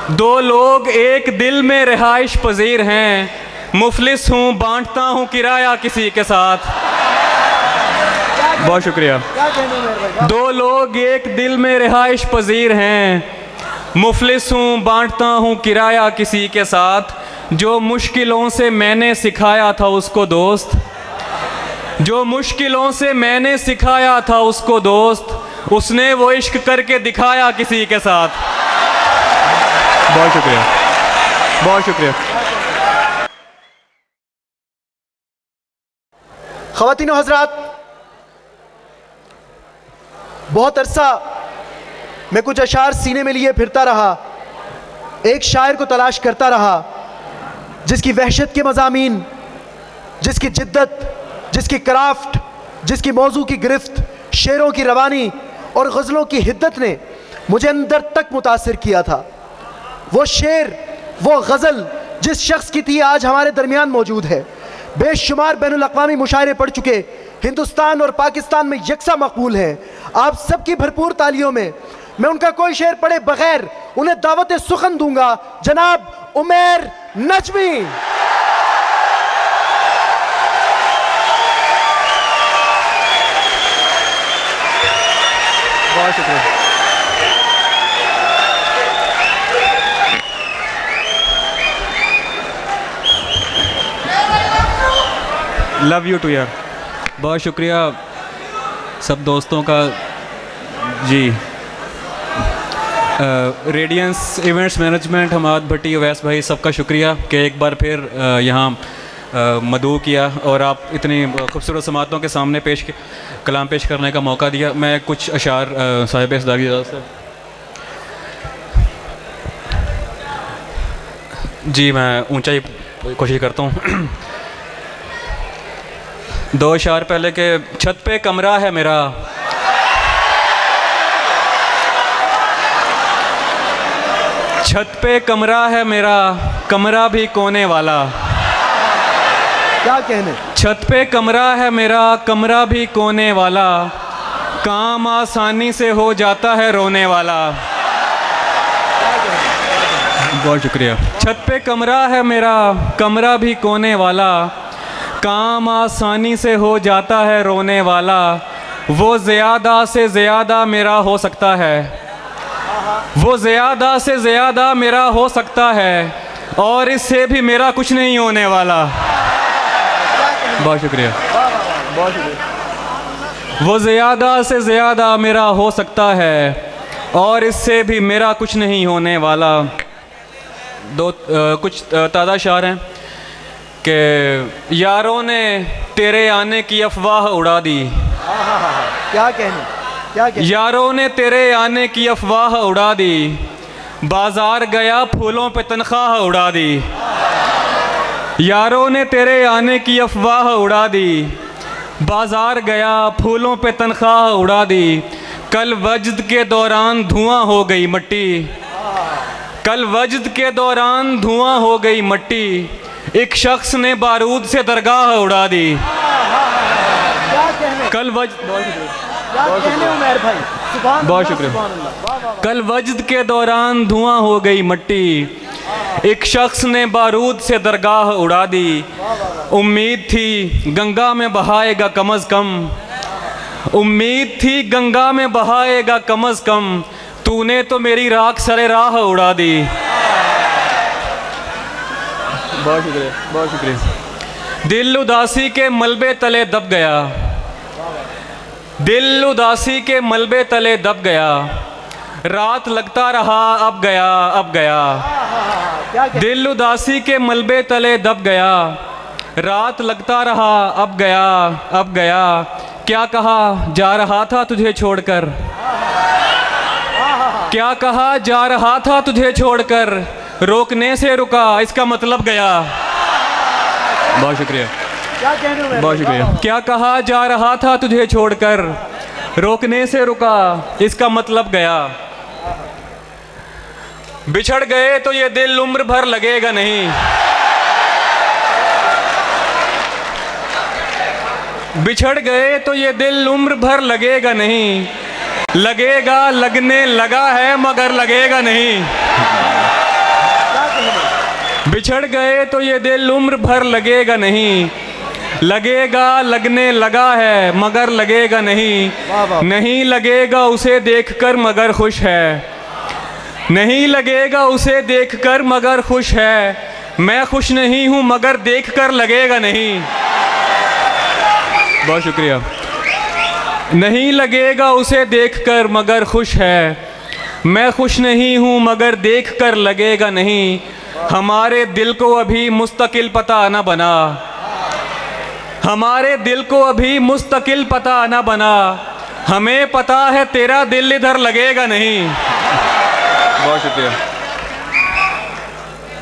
दो लोग एक दिल में रिहाइश पजीर हैं, मुफलिस हूँ बांटता हूँ किराया किसी के साथ। बहुत शुक्रिया। दो लोग एक दिल में रिहाइश पजीर हैं, मुफलिस हूँ बांटता हूँ किराया किसी के साथ। जो मुश्किलों से मैंने सिखाया था उसको दोस्त, जो मुश्किलों से मैंने सिखाया था उसको दोस्त, उसने वो इश्क करके दिखाया किसी के साथ। बहुत शुक्रिया, बहुत शुक्रिया। ख़वातीन और हज़रात, बहुत अरसा मैं कुछ अशार सीने में लिए फिरता रहा, एक शायर को तलाश करता रहा जिसकी वहशत के मज़ामीन, जिसकी जिद्दत, जिसकी क्राफ्ट, जिसकी मौजू की गिरफ्त, शेरों की रवानी और गज़लों की हिद्दत ने मुझे अंदर तक मुतासिर किया था। वो शेर, वो गज़ल जिस शख्स की थी आज हमारे दरमियान मौजूद है। बेशुमार बैनुल अक़वामी मुशायरे पढ़ चुके, हिंदुस्तान और पाकिस्तान में यकसा मकबूल हैं। आप सबकी भरपूर तालियों में मैं उनका कोई शेर पढ़े बगैर उन्हें दावत सुखन दूंगा। जनाब उमैर नजमी। बहुत शुक्रिया। लव यू टू यार। बहुत शुक्रिया सब दोस्तों का जी। रेडियंस इवेंट्स मैनेजमेंट, हमाद भट्टी, अवैस भाई, सबका शुक्रिया कि एक बार फिर यहाँ मदऊ किया और आप इतनी खूबसूरत समातों के सामने कलाम पेश करने का मौका दिया। मैं कुछ अशार साहिब इस्दार की इजाज़त से जी मैं ऊंचाई कोशिश करता हूँ। दो अशार पहले के। छत पे कमरा है मेरा, छत पे कमरा है मेरा, कमरा भी कोने वाला। क्या कहने। छत पे कमरा है मेरा, कमरा भी कोने वाला, काम आसानी से हो जाता है रोने वाला। बहुत शुक्रिया। छत पे कमरा है मेरा, कमरा भी कोने वाला, काम आसानी से हो जाता है रोने वाला। वो ज़्यादा से ज़्यादा मेरा हो सकता है, वो ज़्यादा से ज़्यादा मेरा हो सकता है, और इससे भी मेरा कुछ नहीं होने वाला। बहुत शुक्रिया, बहुत शुक्रिया। वो ज़्यादा से ज़्यादा मेरा हो सकता है, और इससे भी मेरा कुछ नहीं होने वाला। कुछ ताज़ा शार हैं कि यारों ने तेरे आने की अफवाह उड़ा दी। क्या कहने, क्या कहने। यारों ने तेरे आने की अफवाह उड़ा दी, बाजार गया फूलों पे तनख्वाह उड़ा दी। यारों ने तेरे आने की अफवाह उड़ा दी, बाजार गया फूलों पे तनख्वाह उड़ा दी। कल वजद के दौरान धुआं हो गई मट्टी, कल वजद के दौरान धुआं हो गई मट्टी, एक शख्स ने बारूद से दरगाह उड़ा दी। कल बहुत शुक्रिया। कल वजद के दौरान धुआं हो गई मट्टी, एक शख्स ने बारूद से दरगाह उड़ा दी। उम्मीद थी गंगा में बहाएगा कम अज़ कम, उम्मीद थी गंगा में बहाएगा कम अज़ कम, तूने तो मेरी राख सरे राह उड़ा दी। बहुत शुक्रिया, बहुत शुक्रिया। दिल उदासी के मलबे तले दब गया, दिल उदासी के मलबे तले दब गया, रात लगता रहा अब गया अब गया। दिल उदासी के मलबे तले दब गया, रात लगता रहा अब गया अब गया। क्या कहा जा रहा था तुझे छोड़कर, क्या कहा जा रहा था तुझे छोड़कर, रोकने से रुका इसका मतलब गया। बहुत शुक्रिया, बहुत शुक्रिया। क्या कहा जा रहा था तुझे छोड़कर, रोकने से रुका इसका मतलब गया। बिछड़ गए तो ये दिल उम्र भर लगेगा नहीं, बिछड़ गए तो ये दिल उम्र भर लगेगा नहीं, लगेगा लगने लगा है मगर लगेगा नहीं। बिछड़ गए तो ये दिल उम्र भर लगेगा नहीं, लगेगा लगने लगा है मगर लगेगा नहीं, वाह वाह। नहीं लगेगा उसे देखकर मगर खुश है, नहीं लगेगा उसे देखकर मगर खुश है, मैं खुश नहीं हूँ मगर देखकर लगेगा नहीं। बहुत शुक्रिया। नहीं लगेगा उसे देखकर मगर खुश है, मैं खुश नहीं हूँ मगर देखकर लगेगा नहीं, हमारे दिल को अभी मुस्तकिल पता न बना, हमारे दिल को अभी मुस्तकिल पता न बना, हमें पता है तेरा दिल इधर लगेगा नहीं। बहुत शुक्रिया।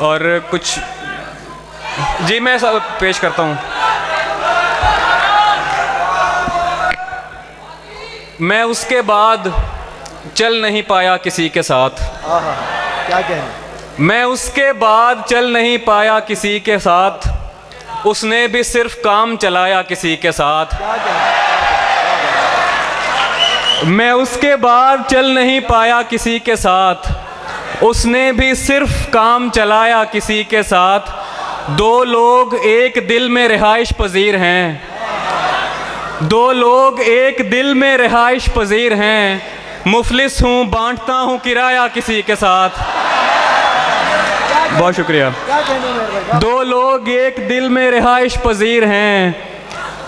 और कुछ जी मैं सब पेश करता हूँ। मैं उसके बाद चल नहीं पाया किसी के साथ, आहा, क्या कहना। मैं उसके बाद चल नहीं पाया किसी के साथ, उसने भी सिर्फ काम चलाया किसी के साथ, क्या कहना। मैं उसके बाद चल नहीं पाया किसी के साथ, उसने भी सिर्फ काम चलाया किसी के साथ, दो लोग एक दिल में रिहाइश पजीर हैं, दो लोग एक दिल में रिहाइश पजीर हैं, मुफलिस हूँ बांटता हूँ किराया किसी के साथ। बहुत शुक्रिया। क्या कहना मेरे भाई। दो लोग एक दिल में रिहाइश पजीर हैं,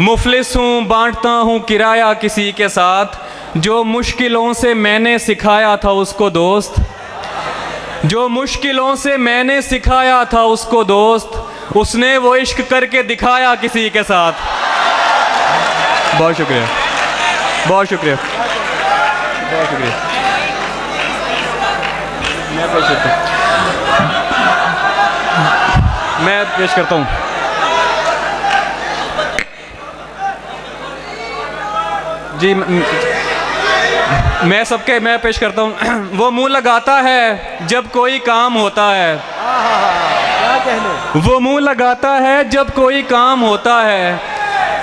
मुफलिस हूँ बांटता हूँ किराया किसी के साथ, जो मुश्किलों से मैंने सिखाया था उसको दोस्त, जो मुश्किलों से मैंने सिखाया था उसको दोस्त, उसने वो इश्क करके दिखाया किसी के साथ। बहुत शुक्रिया, बहुत शुक्रिया, बहुत शुक्रिया। मैं पेश करता हूँ। जी मैं पेश करता हूँ। वो मुंह लगाता है जब कोई काम होता है, आहा, क्या कहने। वो मुंह लगाता है जब कोई काम होता है,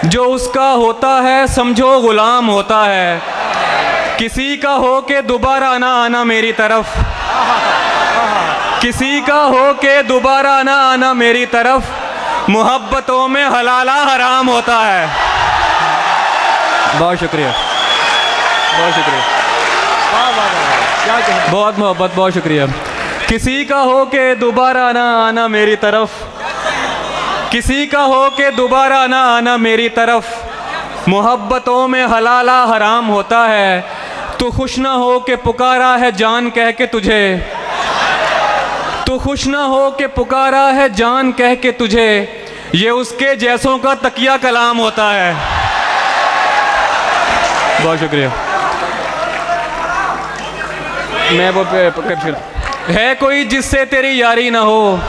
जो उसका होता है समझो गुलाम होता है, किसी का हो के दोबारा ना आना मेरी तरफ, किसी का हो के दोबारा ना आना मेरी तरफ, मोहब्बतों में हलाला हराम होता है। बहुत शुक्रिया, बहुत शुक्रिया, वाह वाह वाह, क्या कहना। बहुत मोहब्बत, बहुत शुक्रिया। किसी का हो के दोबारा ना आना मेरी तरफ, किसी का हो के दोबारा ना आना मेरी तरफ, मोहब्बतों में हलाला हराम होता है, तू खुश ना हो के पुकारा है जान कह के तुझे, तू खुश ना हो के पुकारा है जान कह के तुझे, ये उसके जैसों का तकिया कलाम होता है। बहुत शुक्रिया। मैं वो है कोई जिससे तेरी यारी ना हो,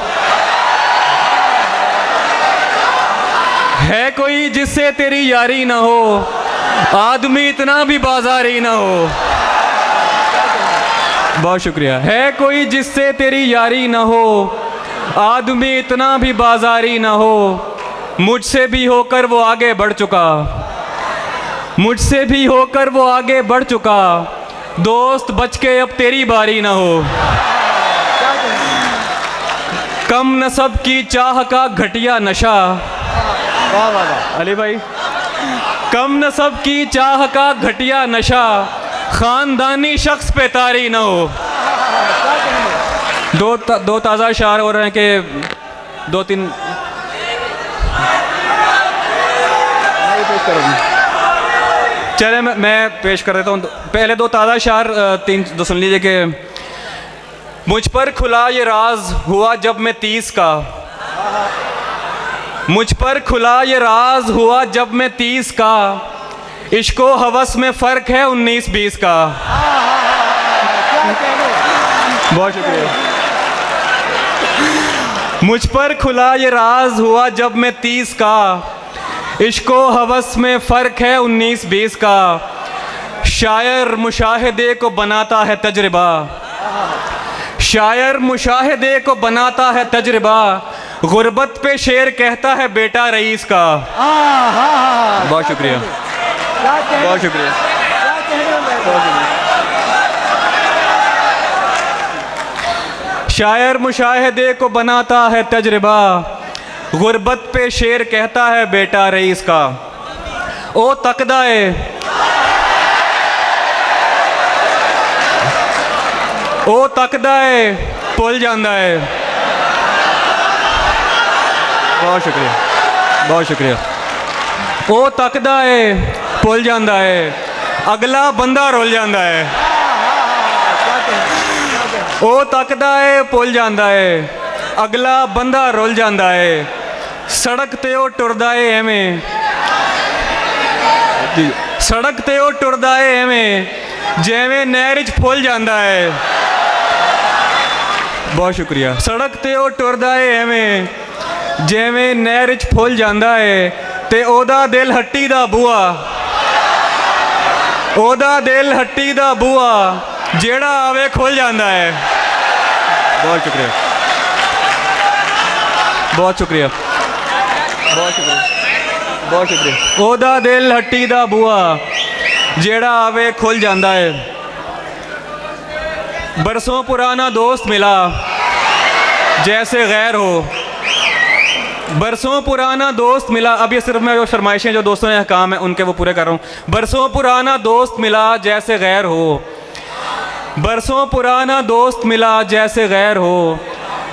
है कोई जिससे तेरी यारी ना हो, आदमी इतना भी बाजारी ना हो। बहुत शुक्रिया। है कोई जिससे तेरी यारी ना हो, आदमी इतना भी बाजारी ना हो, मुझसे भी होकर वो आगे बढ़ चुका, मुझसे भी होकर वो आगे बढ़ चुका, दोस्त बच के अब तेरी बारी ना हो। कम नसब की चाह का घटिया नशा, वाह वाह वाह। अली भाई, कम नसब की चाह का घटिया नशा, खानदानी शख्स पे तारी ना हो। दो ताज़ा शार हो रहे हैं कि दो तीन चले मैं पेश कर देता हूँ। पहले दो ताज़ा शार तीन दो सुन लीजिए कि मुझ पर खुला ये राज हुआ जब मैं 30 का, मुझ पर खुला ये राज हुआ जब मैं 30 का, इश्को हवस में फ़र्क है 19-20 का। बहुत शुक्रिया। मुझ पर खुला ये राज हुआ जब मैं 30 का, इश्को हवस में फ़र्क है 19-20 का, शायर मुशाहिदे को बनाता है तजर्बा, शायर मुशाहिदे को बनाता है तजर्बा, गुर्बत पे शेर कहता है बेटा रईस का। बहुत शुक्रिया, बहुत शुक्रिया। शायर मुशाहिदे को बनाता है तजर्बा, गुर्बत पे शेर कहता है बेटा रईस का। ओ तकदाए ओ तकदाए भुल जांदा है। बहुत शुक्रिया, बहुत शुक्रिया। ओ तकदाए भुल जांदा है, अगला बंदा रुल जांदा है। ओ तकदाए भुल जांदा है, अगला बंदा रुल जांदा है। सड़क ते ओ टुरदा है एवें, सड़क ते ओ टुरदा है एवें जिवें नहर च फुल जांदा है। बहुत शुक्रिया। सड़क ते ओ टुरदा है एवें जिवें नहर च फुल जांदा है, ते ओदा दिल हट्टी दा बूआ, ओदा दिल हट्टी दा बूआ जेड़ा आवे खुल जांदा है। बहुत शुक्रिया, बहुत शुक्रिया, बहुत शुक्रिया, बहुत शुक्रिया। ओदा दिल हट्टी दा बूआ जेड़ा आवे खुल जांदा है। बरसों पुराना दोस्त मिला जैसे गैर हो, बरसों पुराना दोस्त मिला। अब ये सिर्फ मैं जो फरमाइशें जो दोस्तों ने काम है उनके वो पूरे कर रहा हूँ। बरसों पुराना दोस्त मिला जैसे गैर हो, बरसों पुराना दोस्त मिला जैसे गैर हो।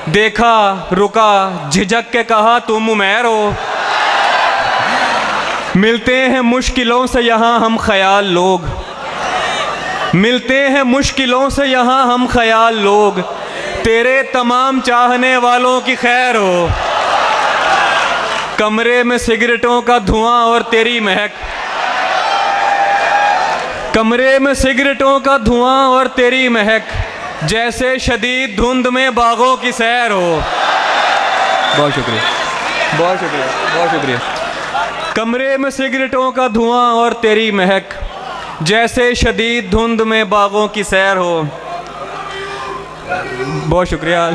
देखा रुका झिझक के कहा तुम उमैर हो। मिलते हैं मुश्किलों से यहाँ हम ख्याल लोग, मिलते हैं मुश्किलों से यहाँ हम ख्याल लोग। तेरे तमाम चाहने वालों की खैर हो। कमरे में सिगरेटों का धुआं और तेरी महक, कमरे में सिगरेटों का धुआं और तेरी महक जैसे शदीद धुंध में बागों की सैर हो। बहुत शुक्रिया, बहुत शुक्रिया, बहुत शुक्रिया। कमरे में सिगरेटों का धुआं और तेरी महक जैसे शदीद धुंध में बागों की सैर हो। बहुत शुक्रिया।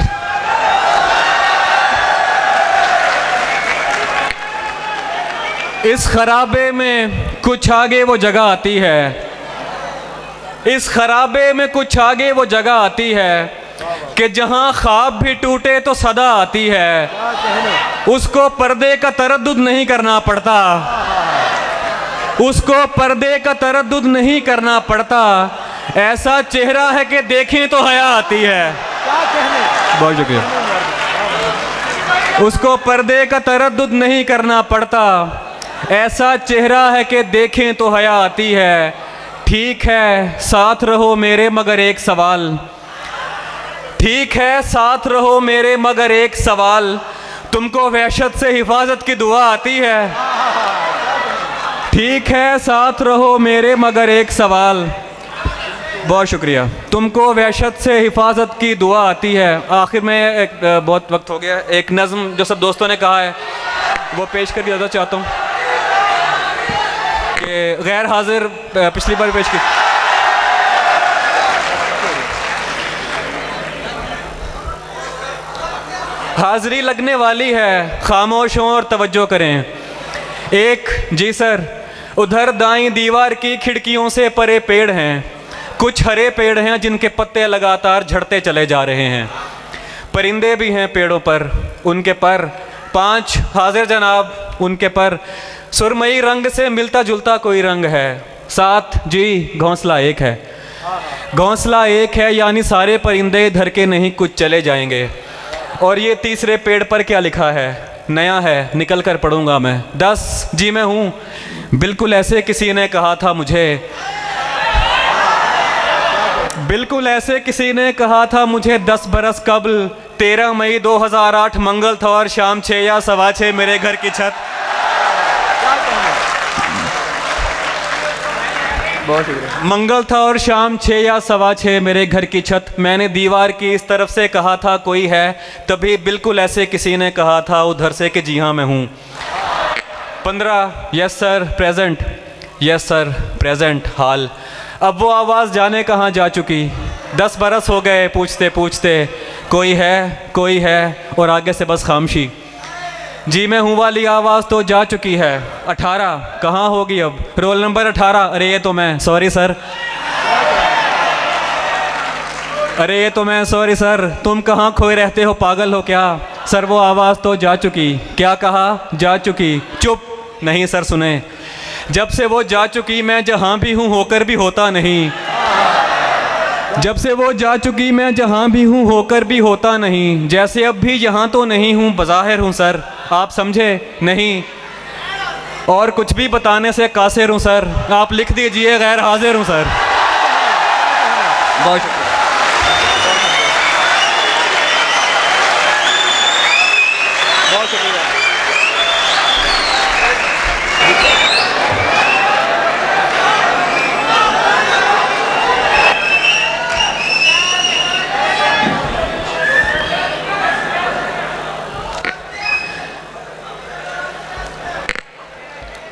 इस खराबे में कुछ आगे वो जगह आती है, इस खराबे में कुछ आगे वो जगह आती है कि जहां ख्वाब भी टूटे तो सदा आती है। उसको पर्दे का तरद्दुद नहीं करना पड़ता, उसको पर्दे का तरद्दुद नहीं करना पड़ता। ऐसा चेहरा है कि देखें तो हया आती है। बहुत शुक्रिया। उसको पर्दे का तरद्दुद नहीं करना पड़ता, ऐसा चेहरा है कि देखें तो हया आती है। ठीक है साथ रहो मेरे मगर एक सवाल, ठीक है साथ रहो मेरे मगर एक सवाल। तुमको वहशत से हिफाजत की दुआ आती है। ठीक है साथ रहो मेरे मगर एक सवाल। बहुत शुक्रिया। तुमको वहशत से हिफाजत की दुआ आती है। आखिर में एक बहुत वक्त हो गया, एक नज़्म जो सब दोस्तों ने कहा है वो पेश कर दिया चाहता हूँ कि गैर हाजिर पिछली बार पेश की। हाजिरी लगने वाली है, खामोश हों और तवज्जो करें। एक जी सर, उधर दाईं दीवार की खिड़कियों से परे पेड़ हैं, कुछ हरे पेड़ हैं जिनके पत्ते लगातार झड़ते चले जा रहे हैं। परिंदे भी हैं पेड़ों पर, उनके पर 5 हाजिर जनाब, उनके पर सुरमई रंग से मिलता जुलता कोई रंग है। 7 जी घोंसला एक है, घोंसला एक है यानी सारे परिंदे इधर के नहीं कुछ चले जाएंगे। और ये तीसरे पेड़ पर क्या लिखा है? नया है, निकल कर पढ़ूंगा मैं। 10 जी मैं हूँ, बिल्कुल ऐसे किसी ने कहा था मुझे, बिल्कुल ऐसे किसी ने कहा था मुझे 10 बरस कबल। 13 मई 2008 मंगल था और शाम 6 या 6:15 मेरे घर की छत। बहुत शुक्रिया। मंगल था और शाम 6 या 6:15 मेरे घर की छत। मैंने दीवार की इस तरफ से कहा था कोई है, तभी बिल्कुल ऐसे किसी ने कहा था उधर से कि जी हाँ मैं हूँ। 15 yes sir present, yes sir present हाल। अब वो आवाज़ जाने कहाँ जा चुकी। 10 बरस हो गए पूछते पूछते कोई है और आगे से बस खामोशी। जी मैं हूँ वाली आवाज़ तो जा चुकी है। 18 कहाँ होगी अब? Roll number 18। अरे ये तो मैं, सॉरी सर। अरे ये तो मैं, सॉरी सर, तुम कहाँ खोए रहते हो, पागल हो क्या? सर वो आवाज़ तो जा चुकी। क्या कहा? जा चुकी। चुप। नहीं सर सुने, जब से वो जा चुकी मैं जहाँ भी हूँ होकर भी होता नहीं। जब से वो जा चुकी मैं जहाँ भी हूँ होकर भी होता नहीं। जैसे अब भी यहाँ तो नहीं हूँ, बज़ाहिर हूँ सर, आप समझे नहीं। और कुछ भी बताने से कासिर हूँ सर, आप लिख दीजिए गैर हाजिर हूँ सर। बहुत शुक्रिया। बहुत शुक्रिया।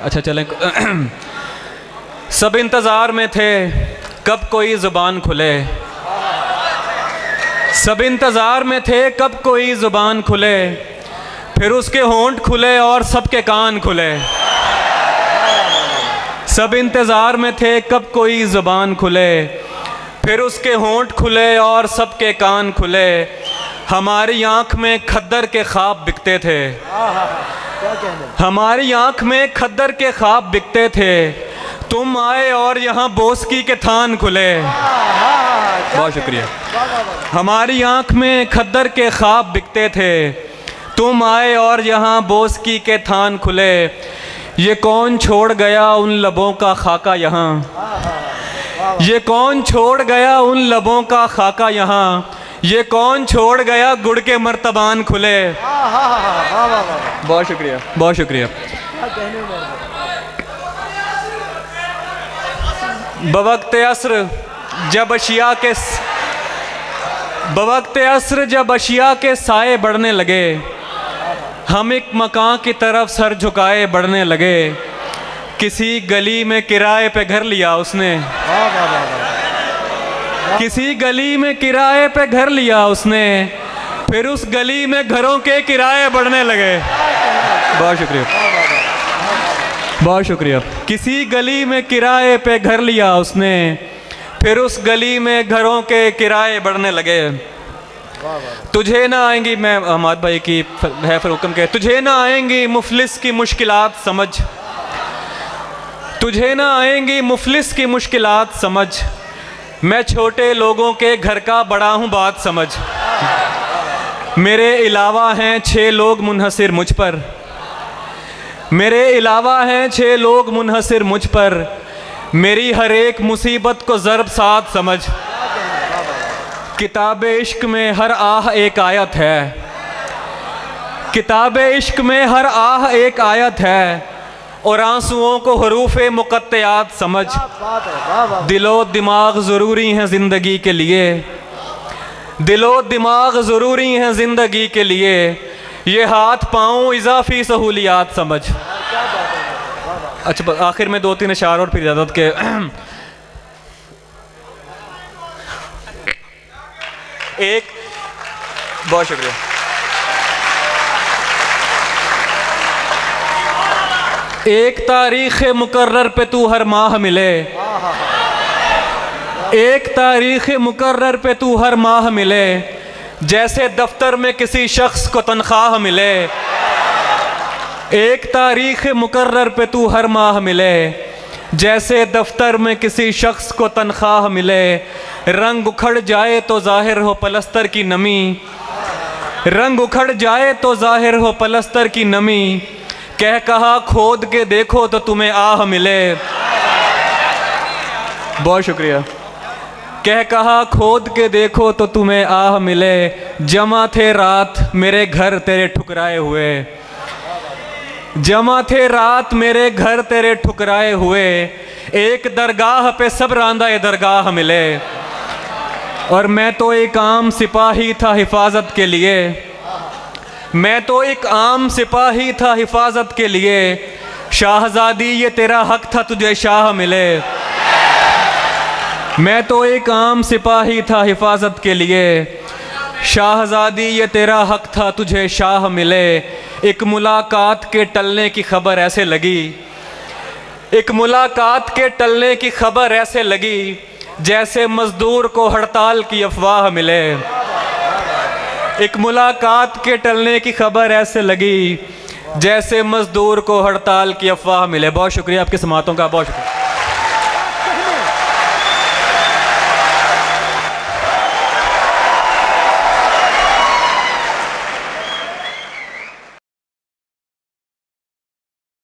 अच्छा चलें। सब इंतज़ार में थे कब कोई ज़ुबान खुले। सब इंतज़ार में थे कब कोई ज़ुबान खुले, फिर उसके होंठ खुले और सबके कान खुले। सब इंतज़ार में थे कब कोई ज़ुबान खुले, फिर उसके होंठ खुले और सबके कान खुले। हमारी आँख में खद्दर के ख्वाब बिकते थे। हमारी आँख में खद्दर के ख्वाब बिकते थे, तुम आए और यहाँ बोस्की के थान खुले। बहुत शुक्रिया। हमारी आँख में खद्दर के ख्वाब बिकते थे, तुम आए और यहाँ बोस्की के थान खुले। ये कौन छोड़ गया उन लबों का खाका यहाँ, ये कौन छोड़ गया उन लबों का खाका यहाँ, ये कौन छोड़ गया गुड़ के मर्तबान खुले। बहुत शुक्रिया। बहुत शुक्रिया। बवक्त अस्र जब अशिया के बवक्त अस्र जब अशिया के साए बढ़ने लगे, हम एक मकान की तरफ सर झुकाए बढ़ने लगे। किसी गली में किराए पे घर लिया उसने, किसी गली में किराए पे घर लिया उसने, फिर उस गली में घरों के किराए बढ़ने लगे। बहुत शुक्रिया। बहुत शुक्रिया। किसी गली में किराए पे घर लिया उसने, फिर उस गली में घरों के किराए बढ़ने लगे। तुझे ना आएंगी, मैं अहमद भाई की है फरुकम के, तुझे ना आएंगी मुफलिस की मुश्किलात समझ, तुझे ना आएंगी मुफलिस की मुश्किलात समझ, मैं छोटे लोगों के घर का बड़ा हूँ बात समझ। मेरे अलावा हैं 6 लोग मुनहसिर मुझ पर, मेरे अलावा हैं 6 लोग मुनहसिर मुझ पर, मेरी हर एक मुसीबत को ज़रब साथ समझ। किताब इश्क में हर आह एक आयत है, किताब इश्क में हर आह एक आयत है, और आंसुओं को हरूफ मुक़त्तयात समझ। दिलो दिमाग ज़रूरी हैं ज़िंदगी के लिए, दिलो दिमाग ज़रूरी हैं ज़िंदगी के लिए, ये हाथ पाँव इजाफी सहूलियात समझ। अच्छा आखिर में 2-3 अशार और फिर इजाज़त के। एक, बहुत शुक्रिया। एक तारीख़ मुकर्रर पे तू हर माह मिले, एक तारीख़ मुकर्रर पे तू हर माह मिले, जैसे दफ्तर में किसी शख्स को तनख्वाह मिले। एक तारीख़ मुकर्रर पे तू हर माह मिले, जैसे दफ्तर में किसी शख्स को तनख्वाह मिले। रंग उखड़ जाए तो ज़ाहिर हो पलस्तर की नमी, रंग उखड़ जाए तो ज़ाहिर हो पलस्तर की नमी, कह कहा खोद के देखो तो तुम्हें आह मिले। बहुत शुक्रिया। कह कहा खोद के देखो तो तुम्हें आह मिले, जमा थे रात मेरे घर तेरे ठुकराए हुए, जमा थे रात मेरे घर तेरे ठुकराए हुए, एक दरगाह पे सब रांदा दरगाह मिले। और मैं तो एक आम सिपाही था हिफाजत के लिए, मैं तो एक आम सिपाही था हिफाजत के लिए, शाहज़ादी ये तेरा हक था तुझे शाह मिले। मैं तो एक आम सिपाही था हिफाजत के लिए, शाहज़ादी ये तेरा हक था तुझे शाह मिले। एक मुलाकात के टलने की खबर ऐसे लगी, एक मुलाकात के टलने की खबर ऐसे लगी, जैसे मजदूर को हड़ताल की अफवाह मिले। एक मुलाकात के टलने की खबर ऐसे लगी जैसे मजदूर को हड़ताल की अफवाह मिले। बहुत शुक्रिया आपकी समातों का, बहुत शुक्रिया।